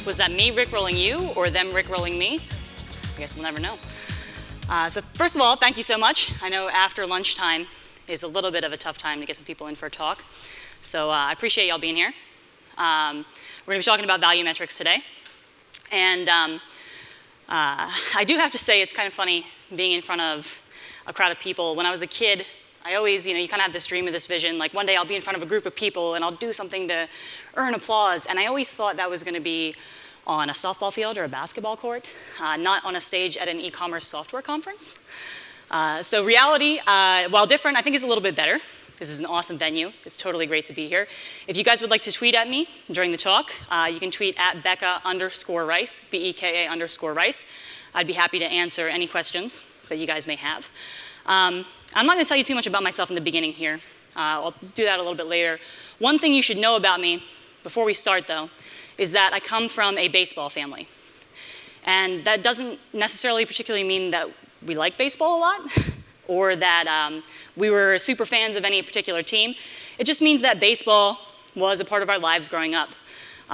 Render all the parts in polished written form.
Was that me rickrolling you or them rickrolling me? I guess we'll never know. So first of all, thank you so much. I know after lunchtime is a little bit of a tough time to get some people in for a talk. So I appreciate y'all being here. We're going to be talking about value metrics today. And I do have to say it's kind of funny being in front of a crowd of people. When I was a kid, I always, you kind of have this dream of this vision, like one day I'll be in front of a group of people and I'll do something to earn applause. And I always thought that was going to be on a softball field or a basketball court, not on a stage at an e-commerce software conference. So reality, while different, I think is a little bit better. This is an awesome venue. It's totally great to be here. If you guys would like to tweet at me during the talk, you can tweet at Beka_Rice, Beka_Rice. I'd be happy to answer any questions that you guys may have. I'm not going to tell you too much about myself in the beginning here. I'll do that a little bit later. One thing you should know about me before we start, though, is that I come from a baseball family. And that doesn't necessarily particularly mean that we like baseball a lot or that we were super fans of any particular team. It just means that baseball was a part of our lives growing up.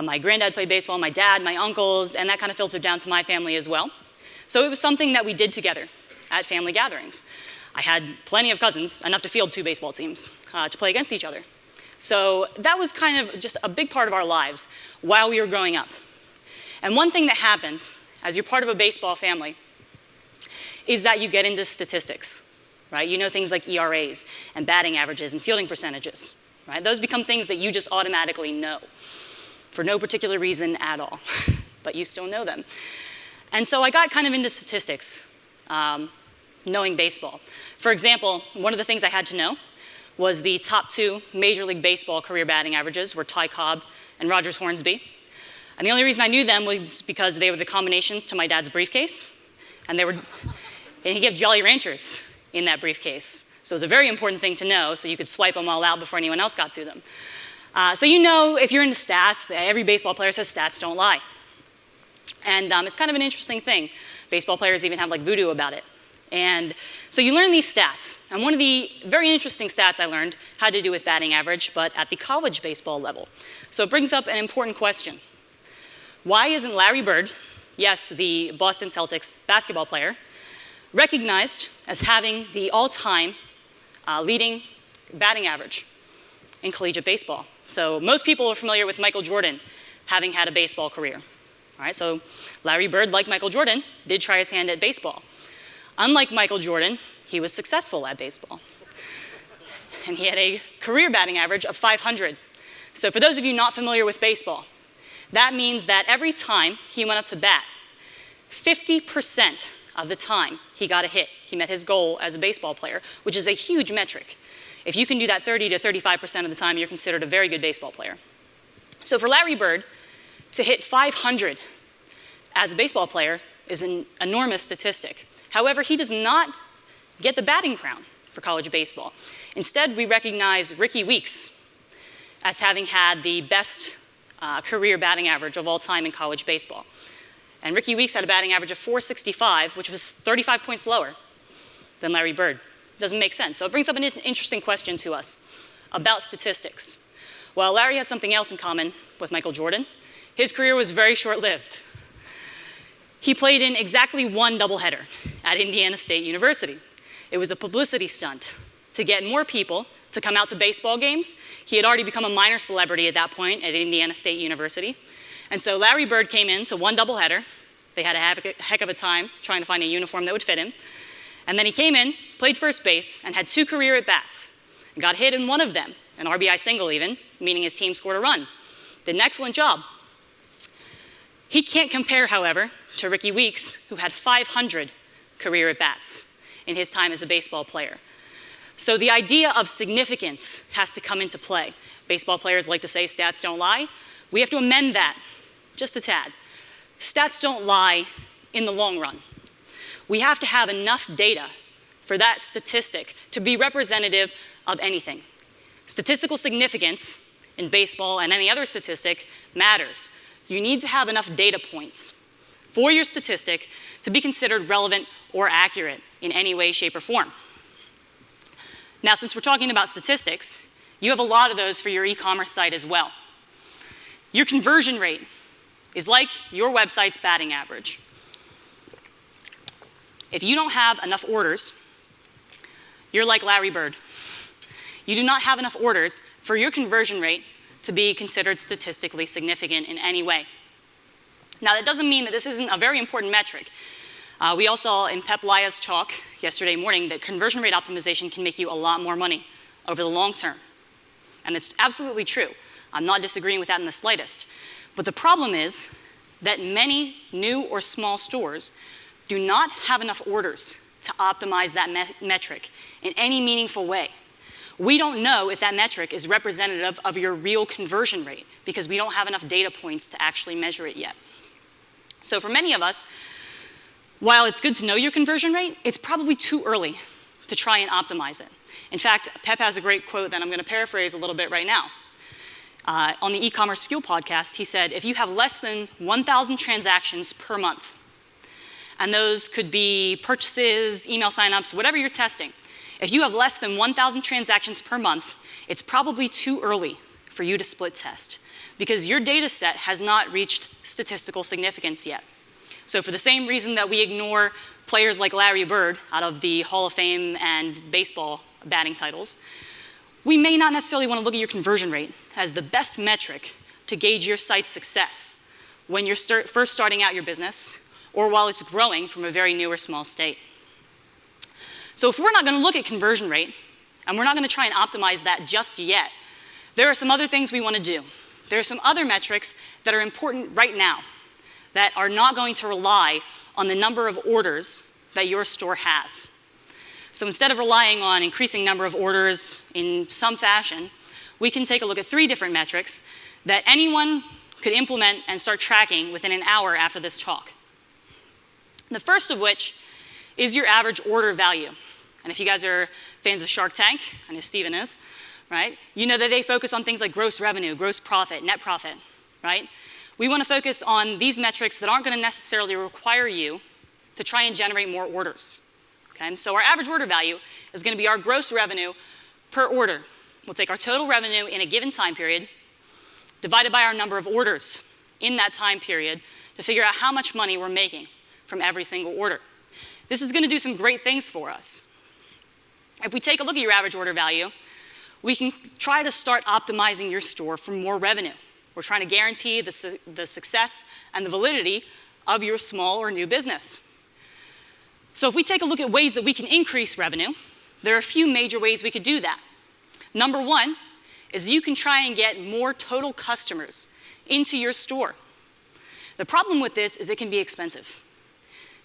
My granddad played baseball, my dad, my uncles, and that kind of filtered down to my family as well. So it was something that we did together at family gatherings. I had plenty of cousins, enough to field 2 baseball teams to play against each other. So that was kind of just a big part of our lives while we were growing up. And one thing that happens as you're part of a baseball family is that you get into statistics, right? You know things like ERAs and batting averages and fielding percentages, right? Those become things that you just automatically know for no particular reason at all, but you still know them. And so I got kind of into statistics, knowing baseball. For example, one of the things I had to know was the top 2 Major League Baseball career batting averages were Ty Cobb and Rogers Hornsby. And the only reason I knew them was because they were the combinations to my dad's briefcase, and he kept Jolly Ranchers in that briefcase. So it was a very important thing to know, so you could swipe them all out before anyone else got to them. So you know, if you're into stats, every baseball player says stats don't lie. And it's kind of an interesting thing. Baseball players even have like voodoo about it. And so you learn these stats. And one of the very interesting stats I learned had to do with batting average, but at the college baseball level. So it brings up an important question. Why isn't Larry Bird, yes, the Boston Celtics basketball player, recognized as having the all-time leading batting average in collegiate baseball? So most people are familiar with Michael Jordan having had a baseball career. All right, so Larry Bird, like Michael Jordan, did try his hand at baseball. Unlike Michael Jordan, he was successful at baseball. And he had a career batting average of 500. So for those of you not familiar with baseball, that means that every time he went up to bat, 50% of the time he got a hit. He met his goal as a baseball player, which is a huge metric. If you can do that 30 to 35% of the time, you're considered a very good baseball player. So for Larry Bird to hit 500 as a baseball player is an enormous statistic. However, he does not get the batting crown for college baseball. Instead, we recognize Ricky Weeks as having had the best career batting average of all time in college baseball. And Ricky Weeks had a batting average of 465, which was 35 points lower than Larry Bird. Doesn't make sense. So it brings up an interesting question to us about statistics. While Larry has something else in common with Michael Jordan, his career was very short-lived. He played in exactly 1 doubleheader at Indiana State University. It was a publicity stunt to get more people to come out to baseball games. He had already become a minor celebrity at that point at Indiana State University. And so Larry Bird came in to 1 doubleheader. They had a heck of a time trying to find a uniform that would fit him. And then he came in, played first base, and had 2 career at-bats. And got hit in one of them, an RBI single even, meaning his team scored a run. Did an excellent job. He can't compare, however, to Ricky Weeks, who had 500 career at-bats in his time as a baseball player. So the idea of significance has to come into play. Baseball players like to say stats don't lie. We have to amend that just a tad. Stats don't lie in the long run. We have to have enough data for that statistic to be representative of anything. Statistical significance in baseball and any other statistic matters. You need to have enough data points for your statistic to be considered relevant or accurate in any way, shape, or form. Now, since we're talking about statistics, you have a lot of those for your e-commerce site as well. Your conversion rate is like your website's batting average. If you don't have enough orders, you're like Larry Bird. You do not have enough orders for your conversion rate to be considered statistically significant in any way. Now, that doesn't mean that this isn't a very important metric. We all saw in Pep Lia's talk yesterday morning that conversion rate optimization can make you a lot more money over the long term. And it's absolutely true. I'm not disagreeing with that in the slightest. But the problem is that many new or small stores do not have enough orders to optimize that metric in any meaningful way. We don't know if that metric is representative of your real conversion rate because we don't have enough data points to actually measure it yet. So for many of us, while it's good to know your conversion rate, it's probably too early to try and optimize it. In fact, Pep has a great quote that I'm going to paraphrase a little bit right now. On the e-commerce fuel podcast, he said, if you have less than 1,000 transactions per month, and those could be purchases, email signups, whatever you're testing, if you have less than 1,000 transactions per month, it's probably too early for you to split test because your data set has not reached statistical significance yet. So for the same reason that we ignore players like Larry Bird out of the Hall of Fame and baseball batting titles, we may not necessarily want to look at your conversion rate as the best metric to gauge your site's success when you're first starting out your business or while it's growing from a very new or small state. So if we're not going to look at conversion rate, and we're not going to try and optimize that just yet, there are some other things we want to do. There are some other metrics that are important right now that are not going to rely on the number of orders that your store has. So instead of relying on increasing number of orders in some fashion, we can take a look at 3 different metrics that anyone could implement and start tracking within an hour after this talk. The first of which is your average order value. And if you guys are fans of Shark Tank, I know Steven is, right? You know that they focus on things like gross revenue, gross profit, net profit, right? We want to focus on these metrics that aren't going to necessarily require you to try and generate more orders. Okay? So our average order value is going to be our gross revenue per order. We'll take our total revenue in a given time period divided by our number of orders in that time period to figure out how much money we're making from every single order. This is going to do some great things for us. If we take a look at your average order value, we can try to start optimizing your store for more revenue. We're trying to guarantee the success and the validity of your small or new business. So if we take a look at ways that we can increase revenue, there are a few major ways we could do that. Number 1 is you can try and get more total customers into your store. The problem with this is it can be expensive.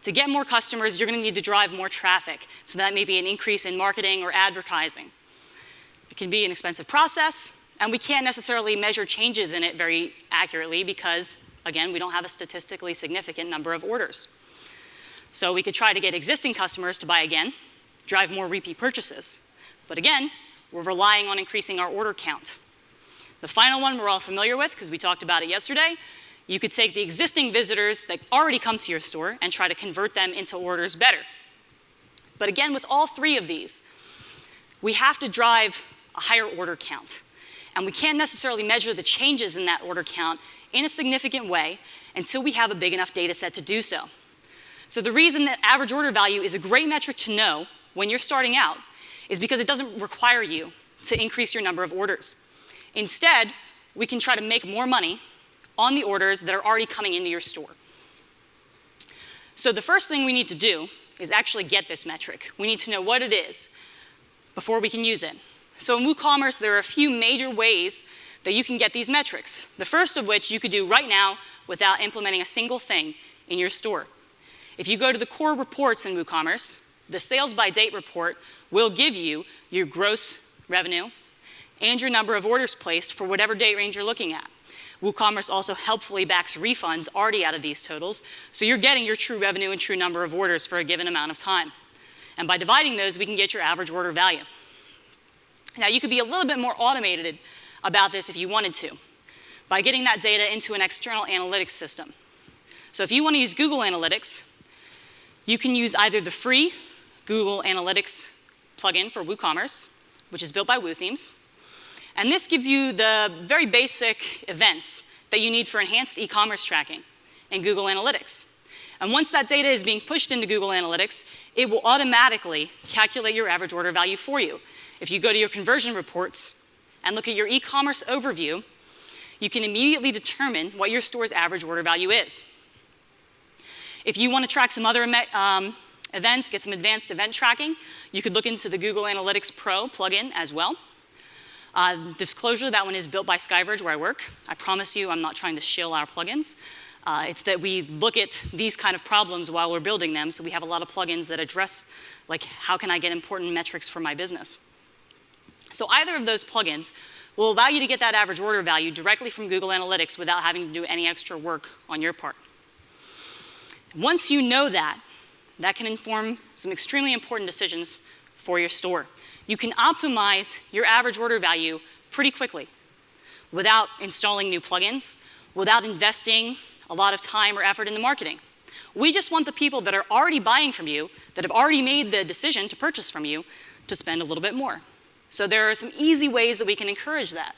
To get more customers, you're going to need to drive more traffic. So that may be an increase in marketing or advertising. It can be an expensive process, and we can't necessarily measure changes in it very accurately because, again, we don't have a statistically significant number of orders. So we could try to get existing customers to buy again, drive more repeat purchases. But again, we're relying on increasing our order count. The final one we're all familiar with because we talked about it yesterday. You could take the existing visitors that already come to your store and try to convert them into orders better. But again, with all 3 of these, we have to drive a higher order count. And we can't necessarily measure the changes in that order count in a significant way until we have a big enough data set to do so. So the reason that average order value is a great metric to know when you're starting out is because it doesn't require you to increase your number of orders. Instead, we can try to make more money on the orders that are already coming into your store. So the first thing we need to do is actually get this metric. We need to know what it is before we can use it. So in WooCommerce, there are a few major ways that you can get these metrics. The first of which you could do right now without implementing a single thing in your store. If you go to the core reports in WooCommerce, the sales by date report will give you your gross revenue and your number of orders placed for whatever date range you're looking at. WooCommerce also helpfully backs refunds already out of these totals, so you're getting your true revenue and true number of orders for a given amount of time. And by dividing those, we can get your average order value. Now, you could be a little bit more automated about this if you wanted to, by getting that data into an external analytics system. So if you want to use Google Analytics, you can use either the free Google Analytics plugin for WooCommerce, which is built by WooThemes. And this gives you the very basic events that you need for enhanced e-commerce tracking and Google Analytics. And once that data is being pushed into Google Analytics, it will automatically calculate your average order value for you. If you go to your conversion reports and look at your e-commerce overview, you can immediately determine what your store's average order value is. If you want to track some other events, get some advanced event tracking, you could look into the Google Analytics Pro plugin as well. Disclosure, that one is built by SkyVerge where I work. I promise you I'm not trying to shill our plugins. It's that we look at these kind of problems while we're building them, so we have a lot of plugins that address, like, how can I get important metrics for my business? So either of those plugins will allow you to get that average order value directly from Google Analytics without having to do any extra work on your part. Once you know that, that can inform some extremely important decisions for your store. You can optimize your average order value pretty quickly without installing new plugins, without investing a lot of time or effort in the marketing. We just want the people that are already buying from you, that have already made the decision to purchase from you, to spend a little bit more. So there are some easy ways that we can encourage that.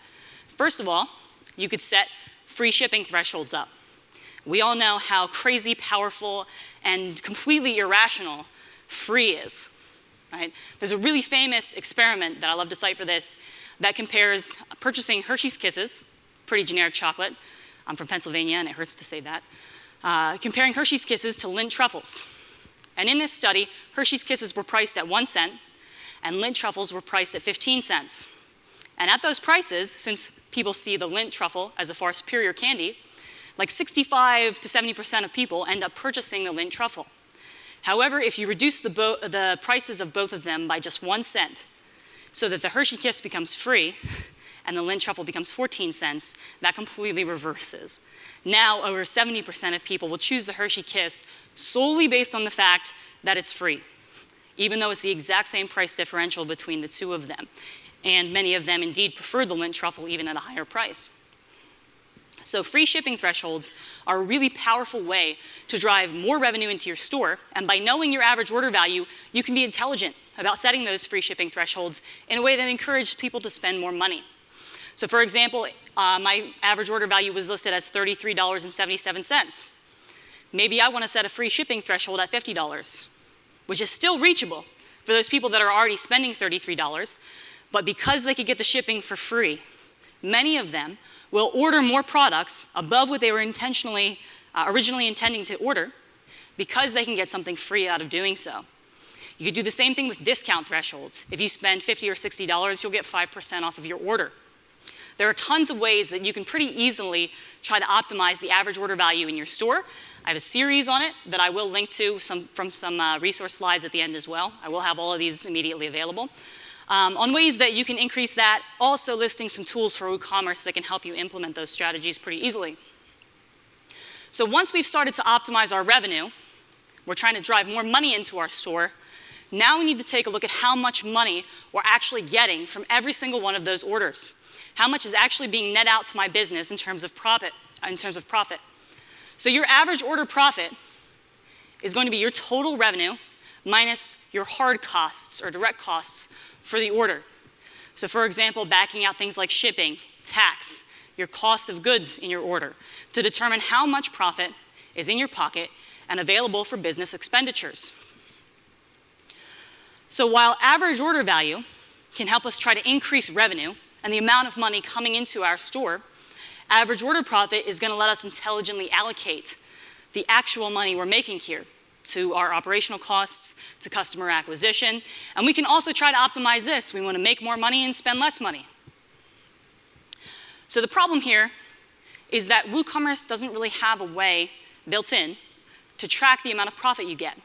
First of all, you could set free shipping thresholds up. We all know how crazy, powerful, and completely irrational free is, right? There's a really famous experiment that I love to cite for this that compares purchasing Hershey's Kisses, pretty generic chocolate. I'm from Pennsylvania, and it hurts to say that. Comparing Hershey's Kisses to Lindt truffles. And in this study, Hershey's Kisses were priced at 1 cent, and Lindt truffles were priced at 15 cents. And at those prices, since people see the Lindt truffle as a far superior candy, like 65 to 70% of people end up purchasing the Lindt truffle. However, if you reduce the prices of both of them by just 1 cent, so that the Hershey Kiss becomes free, and the Lindt truffle becomes 14 cents, that completely reverses. Now, over 70% of people will choose the Hershey Kiss solely based on the fact that it's free, even though it's the exact same price differential between the two of them. And many of them indeed prefer the Lindt truffle even at a higher price. So free shipping thresholds are a really powerful way to drive more revenue into your store, and by knowing your average order value, you can be intelligent about setting those free shipping thresholds in a way that encourages people to spend more money. So for example, my average order value was listed as $33.77. Maybe I want to set a free shipping threshold at $50, which is still reachable for those people that are already spending $33, but because they could get the shipping for free, many of them will order more products above what they were originally intending to order because they can get something free out of doing so. You could do the same thing with discount thresholds. If you spend $50 or $60, you'll get 5% off of your order. There are tons of ways that you can pretty easily try to optimize the average order value in your store. I have a series on it that I will link to from some resource slides at the end as well. I will have all of these immediately available. On ways that you can increase that, also listing some tools for WooCommerce that can help you implement those strategies pretty easily. So once we've started to optimize our revenue, we're trying to drive more money into our store. Now we need to take a look at how much money we're actually getting from every single one of those orders. How much is actually being net out to my business in terms of profit. So your average order profit is going to be your total revenue minus your hard costs or direct costs for the order. So for example, backing out things like shipping, tax, your cost of goods in your order to determine how much profit is in your pocket and available for business expenditures. So while average order value can help us try to increase revenue and the amount of money coming into our store, average order profit is going to let us intelligently allocate the actual money we're making here to our operational costs, to customer acquisition, and we can also try to optimize this. We want to make more money and spend less money. So the problem here is that WooCommerce doesn't really have a way built in to track the amount of profit you get,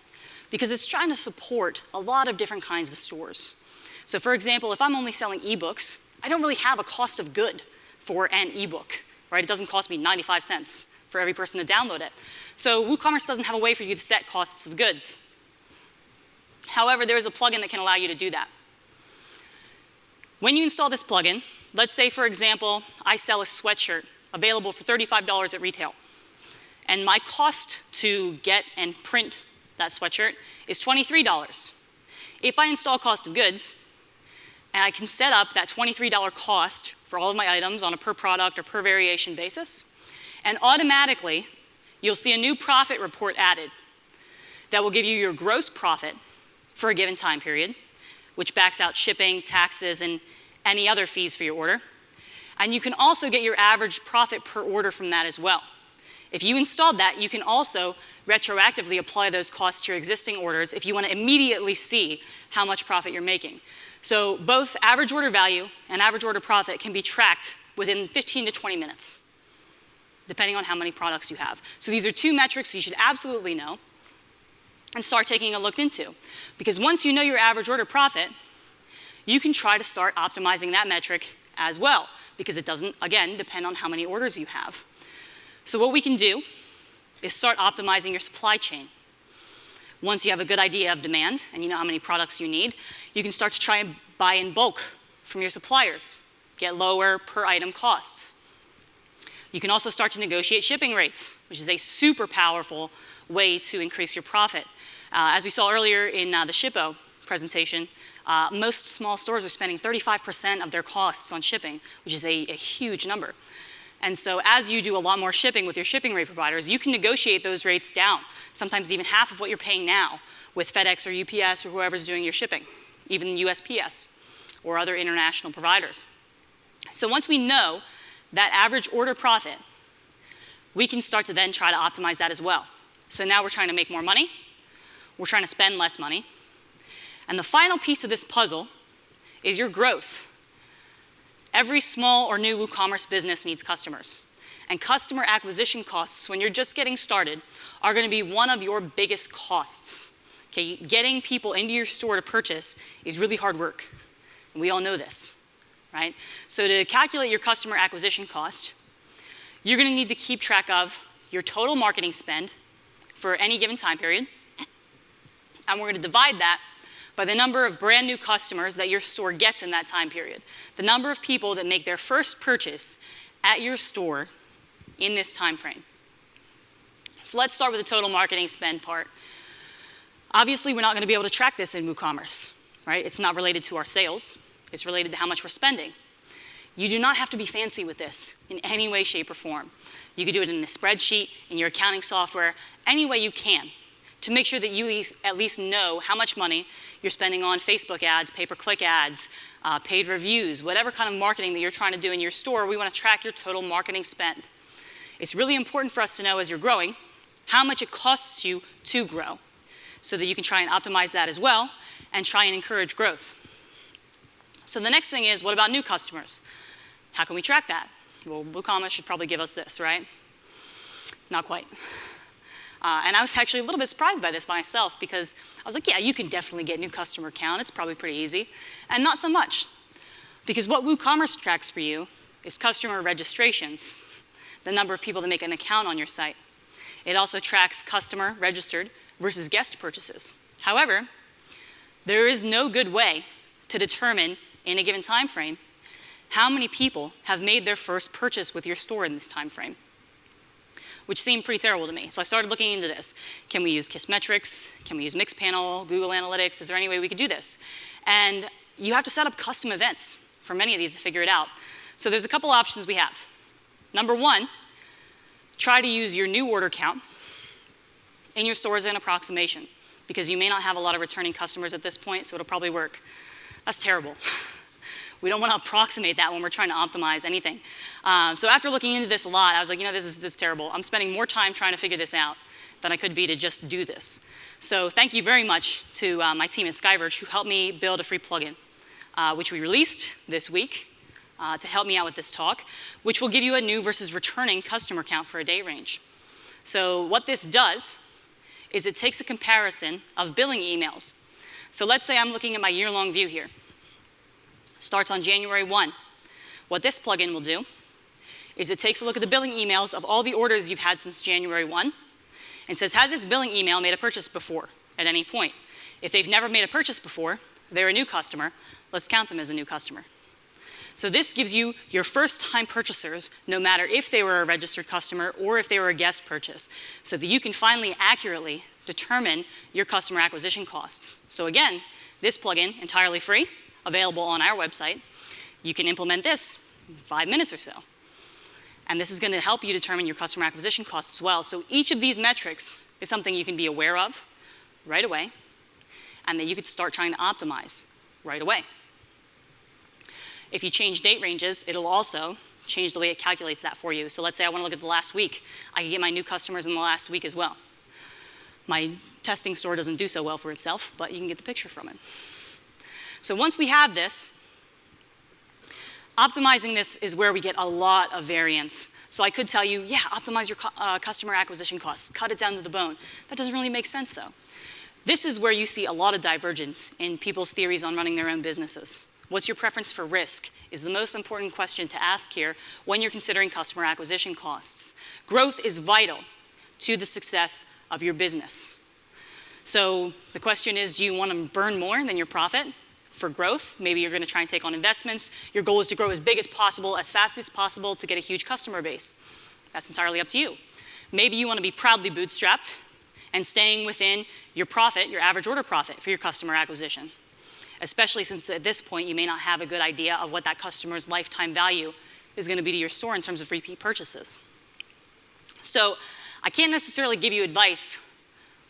because it's trying to support a lot of different kinds of stores. So for example, if I'm only selling ebooks, I don't really have a cost of good for an ebook, right? It doesn't cost me 95 cents for every person to download it. So WooCommerce doesn't have a way for you to set costs of goods. However, there is a plugin that can allow you to do that. When you install this plugin, let's say, for example, I sell a sweatshirt available for $35 at retail, and my cost to get and print that sweatshirt is $23. If I install cost of goods, and I can set up that $23 cost for all of my items on a per product or per variation basis, And automatically, you'll see a new profit report added that will give you your gross profit for a given time period, which backs out shipping, taxes, and any other fees for your order. And you can also get your average profit per order from that as well. If you installed that, you can also retroactively apply those costs to your existing orders if you want to immediately see how much profit you're making. So both average order value and average order profit can be tracked within 15 to 20 minutes, depending on how many products you have. So these are two metrics you should absolutely know and start taking a look into. Because once you know your average order profit, you can try to start optimizing that metric as well, because it doesn't, again, depend on how many orders you have. So what we can do is start optimizing your supply chain. Once you have a good idea of demand and you know how many products you need, you can start to try and buy in bulk from your suppliers, get lower per item costs. You can also start to negotiate shipping rates, which is a super powerful way to increase your profit. As we saw earlier in the Shippo presentation, most small stores are spending 35% of their costs on shipping, which is a huge number. And so as you do a lot more shipping with your shipping rate providers, you can negotiate those rates down, sometimes even half of what you're paying now with FedEx or UPS or whoever's doing your shipping, even USPS or other international providers. So once we know that average order profit, we can start to then try to optimize that as well. So now we're trying to make more money, we're trying to spend less money, and the final piece of this puzzle is your growth. Every small or new WooCommerce business needs customers. And customer acquisition costs, when you're just getting started, are going to be one of your biggest costs. Okay, getting people into your store to purchase is really hard work. And we all know this, right? So to calculate your customer acquisition cost, you're going to need to keep track of your total marketing spend for any given time period. And we're going to divide that by the number of brand new customers that your store gets in that time period. The number of people that make their first purchase at your store in this time frame. So let's start with the total marketing spend part. Obviously, we're not going to be able to track this in WooCommerce, right? It's not related to our sales. It's related to how much we're spending. You do not have to be fancy with this in any way, shape, or form. You can do it in a spreadsheet, in your accounting software, any way you can, to make sure that you at least know how much money you're spending on Facebook ads, pay-per-click ads, paid reviews, whatever kind of marketing that you're trying to do in your store. We want to track your total marketing spend. It's really important for us to know as you're growing how much it costs you to grow so that you can try and optimize that as well and try and encourage growth. So the next thing is, what about new customers? How can we track that? Well, WooCommerce should probably give us this, right? Not quite. And I was actually a little bit surprised by this myself because I was like, yeah, you can definitely get new customer count. It's probably pretty easy. And not so much. Because what WooCommerce tracks for you is customer registrations, the number of people that make an account on your site. It also tracks customer registered versus guest purchases. However, there is no good way to determine in a given time frame how many people have made their first purchase with your store in this time frame, which seemed pretty terrible to me. So I started looking into this. Can we use Kissmetrics? Can we use Mixpanel, Google Analytics? Is there any way we could do this? And you have to set up custom events for many of these to figure it out. So there's a couple options we have. Number one, try to use your new order count in your store as an approximation, because you may not have a lot of returning customers at this point, so it'll probably work. That's terrible. We don't want to approximate that when we're trying to optimize anything. So after looking into this a lot, I was like, you know, this is terrible. I'm spending more time trying to figure this out than I could be to just do this. So thank you very much to my team at Skyverge who helped me build a free plugin, which we released this week to help me out with this talk, which will give you a new versus returning customer count for a day range. So what this does is it takes a comparison of billing emails. So let's say I'm looking at my year-long view here. Starts on January 1. What this plugin will do is it takes a look at the billing emails of all the orders you've had since January 1 and says, has this billing email made a purchase before at any point? If they've never made a purchase before, they're a new customer, let's count them as a new customer. So this gives you your first-time purchasers, no matter if they were a registered customer or if they were a guest purchase, so that you can finally accurately determine your customer acquisition costs. So again, this plugin, entirely free, available on our website. You can implement this in 5 minutes or so. And this is going to help you determine your customer acquisition costs as well. So each of these metrics is something you can be aware of right away, and that you could start trying to optimize right away. If you change date ranges, it'll also change the way it calculates that for you. So let's say I want to look at the last week. I can get my new customers in the last week as well. My testing store doesn't do so well for itself, but you can get the picture from it. So once we have this, optimizing this is where we get a lot of variance. So I could tell you, yeah, optimize your customer acquisition costs, cut it down to the bone. That doesn't really make sense, though. This is where you see a lot of divergence in people's theories on running their own businesses. What's your preference for risk is the most important question to ask here when you're considering customer acquisition costs. Growth is vital to the success of your business. So the question is, do you want to burn more than your profit for growth? Maybe you're going to try and take on investments. Your goal is to grow as big as possible, as fast as possible to get a huge customer base. That's entirely up to you. Maybe you want to be proudly bootstrapped and staying within your profit, your average order profit for your customer acquisition, especially since at this point you may not have a good idea of what that customer's lifetime value is going to be to your store in terms of repeat purchases. So I can't necessarily give you advice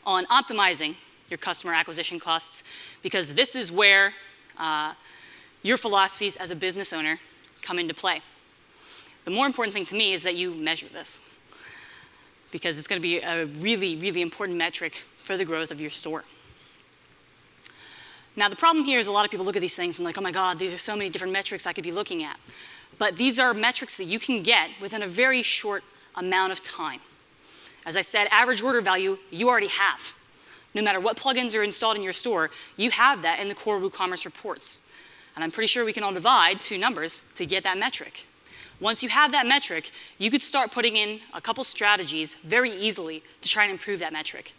on optimizing your customer acquisition costs, because this is where your philosophies as a business owner come into play. The more important thing to me is that you measure this, because it's going to be a really, really important metric for the growth of your store. Now, the problem here is a lot of people look at these things and like, oh my God, these are so many different metrics I could be looking at. But these are metrics that you can get within a very short amount of time. As I said, average order value you already have. No matter what plugins are installed in your store, you have that in the core WooCommerce reports. And I'm pretty sure we can all divide two numbers to get that metric. Once you have that metric, you could start putting in a couple strategies very easily to try and improve that metric.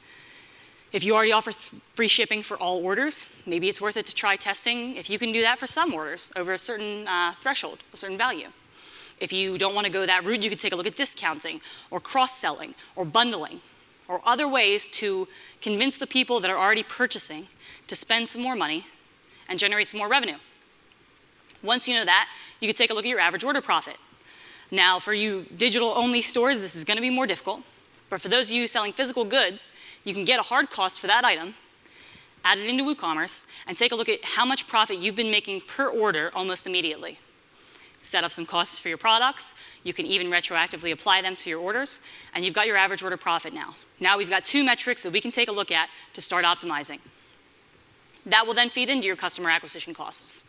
If you already offer free shipping for all orders, maybe it's worth it to try testing if you can do that for some orders over a certain threshold, a certain value. If you don't want to go that route, you could take a look at discounting or cross-selling or bundling or other ways to convince the people that are already purchasing to spend some more money and generate some more revenue. Once you know that, you could take a look at your average order profit. Now, for you digital-only stores, this is going to be more difficult. But for those of you selling physical goods, you can get a hard cost for that item, add it into WooCommerce, and take a look at how much profit you've been making per order almost immediately. Set up some costs for your products. You can even retroactively apply them to your orders, and you've got your average order profit now. Now we've got two metrics that we can take a look at to start optimizing. That will then feed into your customer acquisition costs.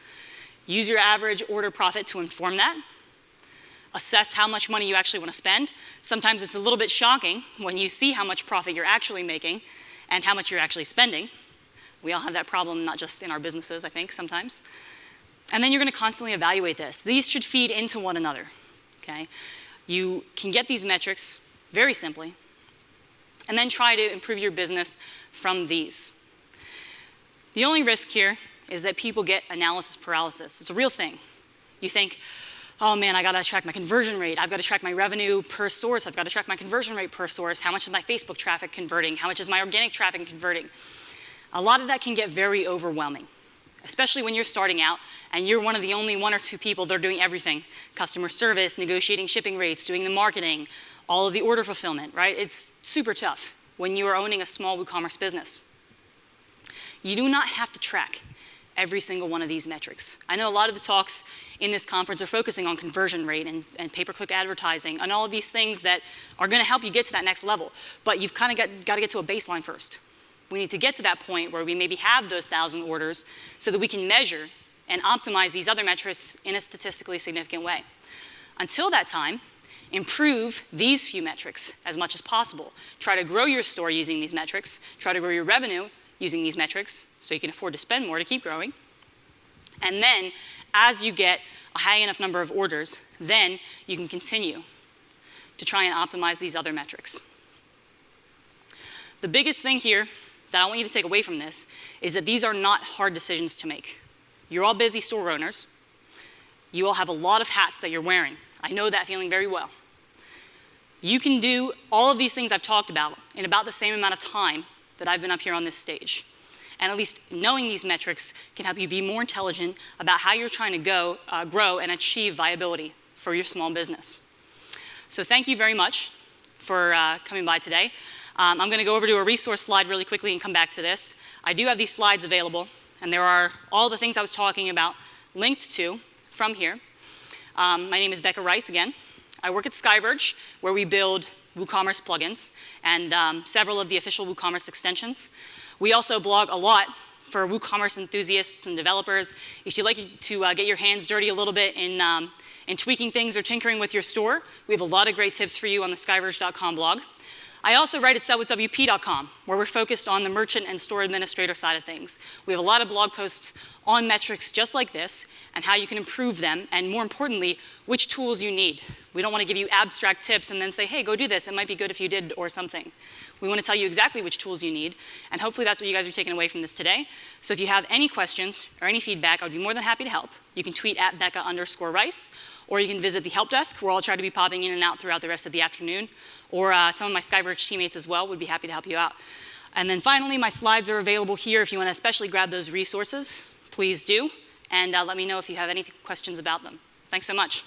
Use your average order profit to inform that. Assess how much money you actually want to spend. Sometimes it's a little bit shocking when you see how much profit you're actually making and how much you're actually spending. We all have that problem, not just in our businesses, I think, sometimes. And then you're going to constantly evaluate this. These should feed into one another, okay? You can get these metrics very simply, and then try to improve your business from these. The only risk here is that people get analysis paralysis. It's a real thing. You think, oh man, I got to track my conversion rate. I've got to track my revenue per source. I've got to track my conversion rate per source. How much is my Facebook traffic converting? How much is my organic traffic converting? A lot of that can get very overwhelming, especially when you're starting out and you're one of the only one or two people that are doing everything. Customer service, negotiating shipping rates, doing the marketing, all of the order fulfillment, right? It's super tough when you are owning a small WooCommerce business. You do not have to track every single one of these metrics. I know a lot of the talks in this conference are focusing on conversion rate and pay-per-click advertising and all of these things that are going to help you get to that next level. But you've kind of got to get to a baseline first. We need to get to that point where we maybe have those 1,000 orders so that we can measure and optimize these other metrics in a statistically significant way. Until that time, improve these few metrics as much as possible. Try to grow your store using these metrics. Try to grow your revenue using these metrics so you can afford to spend more to keep growing. And then, as you get a high enough number of orders, then you can continue to try and optimize these other metrics. The biggest thing here that I want you to take away from this is that these are not hard decisions to make. You're all busy store owners. You all have a lot of hats that you're wearing. I know that feeling very well. You can do all of these things I've talked about in about the same amount of time that I've been up here on this stage. And at least knowing these metrics can help you be more intelligent about how you're trying to grow and achieve viability for your small business. So thank you very much for coming by today. I'm going to go over to a resource slide really quickly and come back to this. I do have these slides available, and there are all the things I was talking about linked to from here. My name is Beka Rice again. I work at Skyverge, where we build WooCommerce plugins and several of the official WooCommerce extensions. We also blog a lot for WooCommerce enthusiasts and developers. If you'd like to get your hands dirty a little bit in tweaking things or tinkering with your store, we have a lot of great tips for you on the skyverge.com blog. I also write at sellwithwp.com, where we're focused on the merchant and store administrator side of things. We have a lot of blog posts on metrics just like this and how you can improve them, and more importantly, which tools you need. We don't want to give you abstract tips and then say, hey, go do this. It might be good if you did or something. We want to tell you exactly which tools you need, and hopefully that's what you guys are taking away from this today. So if you have any questions or any feedback, I would be more than happy to help. You can tweet at Beka_Rice, or you can visit the help desk, where I'll try to be popping in and out throughout the rest of the afternoon, or some of my Skyverge teammates as well would be happy to help you out. And then finally, my slides are available here. If you want to especially grab those resources, please do, and let me know if you have any questions about them. Thanks so much.